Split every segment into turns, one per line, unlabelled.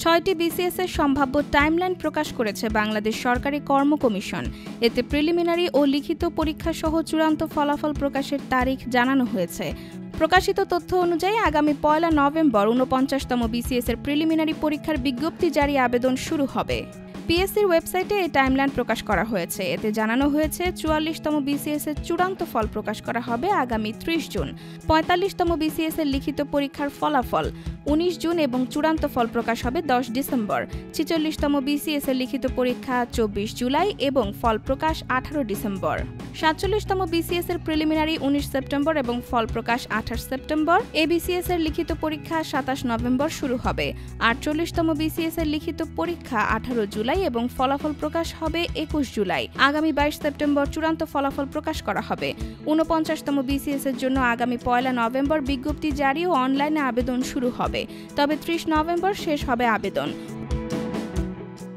6টি বিসিএস এর সম্ভাব্য টাইমলাইন প্রকাশ করেছে বাংলাদেশ সরকারি কর্ম কমিশন। এতে প্রিলিমিনারি ও লিখিত পরীক্ষা সহ চূড়ান্ত ফলাফল প্রকাশের তারিখ জানানো হয়েছে। প্রকাশিত তথ্য অনুযায়ী আগামী 1 নভেম্বর ৪৯তম বিসিএস এর প্রিলিমিনারি পরীক্ষার বিজ্ঞপ্তি জারি আবেদন শুরু হবে। পিএসসির ওয়েবসাইটে এই টাইমলাইন প্রকাশ করা হয়েছে। এতে জানানো হয়েছে ৪৪তম বিসিএস এর চূড়ান্ত ফল প্রকাশ করা হবে আগামী ৩০ জুন, ৪৫তম বিসিএস এর লিখিত পরীক্ষার ফলাফল ১৯ জুন এবং চূড়ান্ত ফল প্রকাশ হবে ১০ ডিসেম্বর, ৪৬তম বিসিএস এর লিখিত পরীক্ষা ২৪ জুলাই এবং ফল প্রকাশ ১৮ ডিসেম্বর, ৪৭তম বিসিএস এর প্রিলিমিনারি ১৯ সেপ্টেম্বর এবং ফল প্রকাশ ২৮ সেপ্টেম্বর। এবিসিএস এর লিখিত পরীক্ষা ২৭ নভেম্বর শুরু হবে। ৪৮তম বিসিএস এর লিখিত পরীক্ষা ১৮ জুলাই এবং ফলাফল প্রকাশ হবে ২১ জুলাই। আগামী ২২ সেপ্টেম্বর চূড়ান্ত ফলাফল প্রকাশ করা হবে। ৪৯তম বিসিএস এর জন্য আগামী 1 নভেম্বর বিজ্ঞপ্তি জারি ও অনলাইনে আবেদন শুরু হবে, তবে ৩০ নভেম্বর শেষ হবে আবেদন।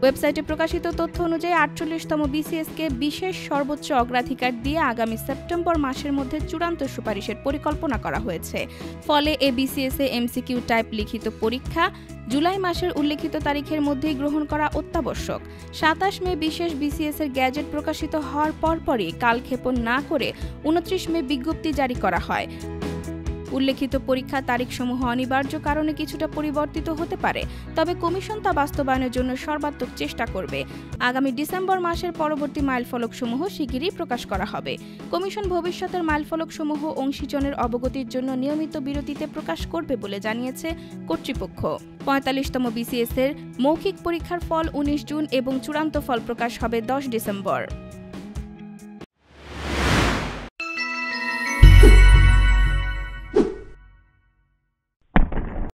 ওয়েবসাইটে প্রকাশিত তথ্য অনুযায়ী ৪৮তম বিসিএসকে বিশেষ সর্বোচ্চ অগ্রাধিকার দিয়ে আগামী সেপ্টেম্বর মাসের মধ্যে চূড়ান্ত সুপারিশের পরিকল্পনা করা হয়েছে। ফলে এ বিসিএসে এমসিকিউ টাইপ লিখিত পরীক্ষা জুলাই মাসের উল্লেখিত তারিখের মধ্যেই গ্রহণ করা অত্যাবশ্যক। ২৭ মে বিশেষ বিসিএস এর গ্যাজেট প্রকাশিত হওয়ার পরপরই কালক্ষেপণ না করে ২৯ মে বিজ্ঞপ্তি জারি করা হয়। উল্লেখিত পরীক্ষা তারিখসমূহ অনিবার্য কারণে কিছুটা পরিবর্তিত হতে পারে, তবে কমিশন তা বাস্তবায়নের জন্য সর্বাত্মক চেষ্টা করবে। আগামী ডিসেম্বর মাসের পরবর্তী মাইলফলকসমূহ শিগগিরই প্রকাশ করা হবে। কমিশন ভবিষ্যতের মাইলফলকসমূহ অংশীজনের অবগতির জন্য নিয়মিত বিরতিতে প্রকাশ করবে বলে জানিয়েছে কর্তৃপক্ষ। ৪৫তম বিসিএস এর মৌখিক পরীক্ষার ফল ১৯ জুন এবং চূড়ান্ত ফল প্রকাশ হবে ১০ ডিসেম্বর।